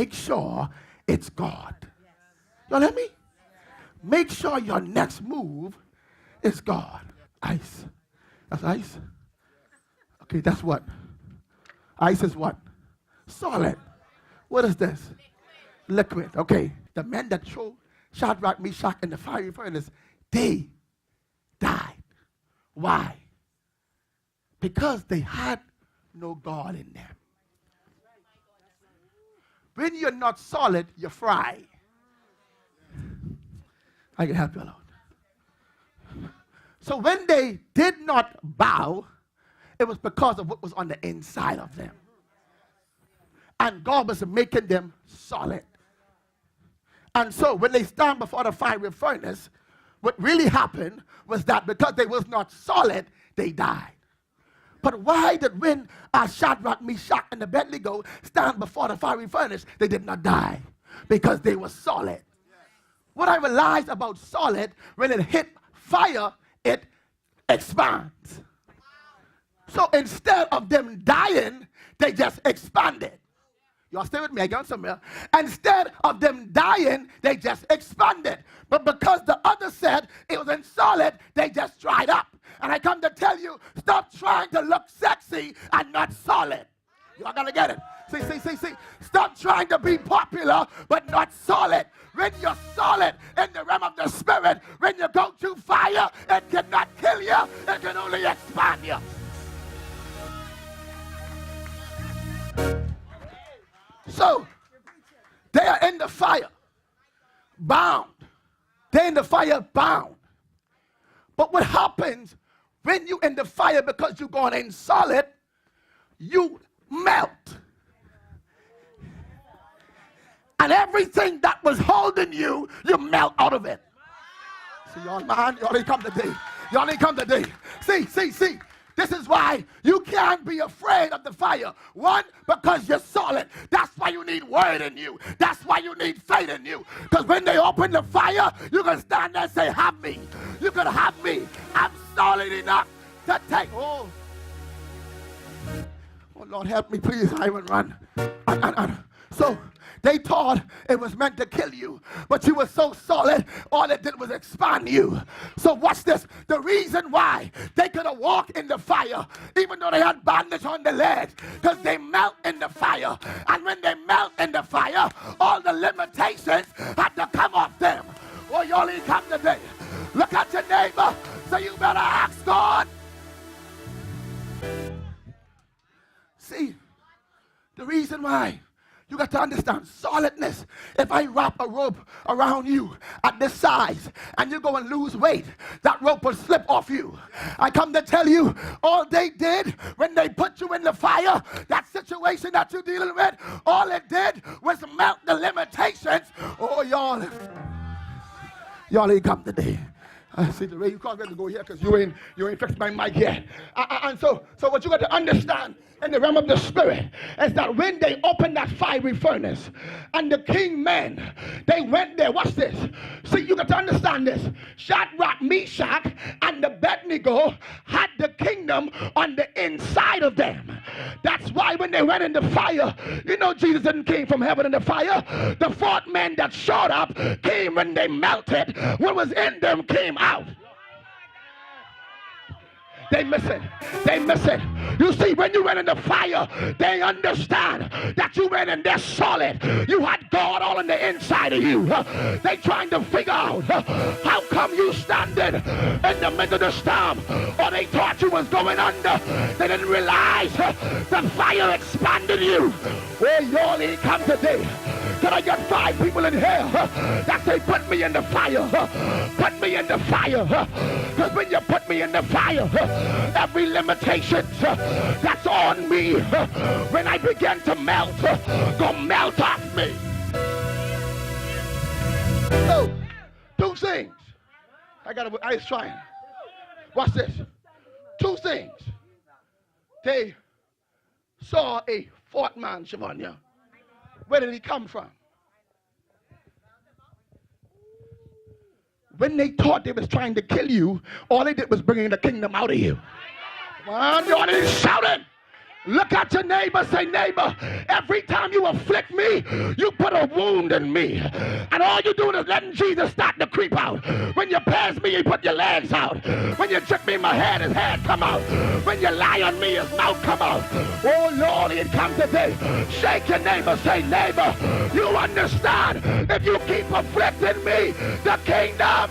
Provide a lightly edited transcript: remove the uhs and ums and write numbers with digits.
make sure it's God. Y'all hear me? Make sure your next move is God. Ice. That's ice? Okay, that's what? Ice is what? Solid. What is this? Liquid. Okay. The men that threw Shadrach, Meshach, in the fiery furnace, they died. Why? Because they had no God in them. When you're not solid, you're fried. I can help you alone. So when they did not bow, it was because of what was on the inside of them. And God was making them solid. And so when they stand before the fiery furnace, what really happened was that because they was not solid, they died. But why did when Shadrach, Meshach, and Abednego stand before the fiery furnace, they did not die? Because they were solid. What I realized about solid, when it hit fire, it expands. So instead of them dying, they just expanded. Y'all stay with me, I got somewhere. Instead of them dying, they just expanded. But because the other said it wasn't solid, they just dried up. And I come to tell you, stop trying to look sexy and not solid. Y'all gotta get it. See. Stop trying to be popular, but not solid. When you're solid in the realm of the spirit, when you go through fire, it cannot kill you, it can only expand you. So, they are in the fire, bound. They're in the fire, bound. But what happens when you in the fire because you're going in solid, you melt. And everything that was holding you, you melt out of it. See, y'all, man, y'all ain't come today. Y'all ain't come today. See. This is why you can't be afraid of the fire. One, because you're solid. That's why you need word in you. That's why you need faith in you. Because when they open the fire, you can stand there and say, have me. You can have me. I'm solid enough to take. Oh, Lord, help me, please. I will run. So they thought it was meant to kill you, but you were so solid, all it did was expand you. So watch this. The reason why they could have walked in the fire, even though they had bandage on their legs, because they melt in the fire. And when they melt in the fire, all the limitations had to come off them. Oh, y'all ain't come today. Look at your neighbor. So you better ask God. See, the reason why, you got to understand solidness. If I wrap a rope around you at this size and you go and lose weight, that rope will slip off you. I come to tell you, all they did when they put you in the fire, that situation that you're dealing with, all it did was melt the limitations. Oh, y'all ain't come today. I see the way you can't get to go here because you ain't fixed my mic yet. And so what you got to understand in the realm of the spirit is that when they opened that fiery furnace and the king men, they went there. Watch this. See, you got to understand this. Shadrach, Meshach, and Abednego had the kingdom on the inside of them. That's why when they went in the fire, you know Jesus didn't came from heaven in the fire. The fourth man that showed up came when they melted. What was in them came out. They miss it. You see, when you went in the fire, they understand that you went in there solid. You had God all on the inside of you. They trying to figure out how come you standing in the middle of the storm, or they thought you was going under. They didn't realize the fire expanded you. Well, y'all ain't come today. Can I get 5 people in here that say, put me in the fire? Put me in the fire. Because when you put me in the fire, every limitation that's on me, when I begin to melt, gonna melt off me. So, 2 things. I was trying. Watch this. 2 things. They saw a 4th man, Shavonia. Where did he come from? When they thought they was trying to kill you, all they did was bringing the kingdom out of you. Come on, y'all ain't shouting. Look at your neighbor, say, neighbor, every time you afflict me, you put a wound in me. And all you're doing is letting Jesus start to creep out. When you pass me, you put your legs out. When you trick me in my head, his head come out. When you lie on me, his mouth come out. Oh, Lord, it comes today. Shake your neighbor, say, neighbor, you understand, if you keep afflicting me, the kingdom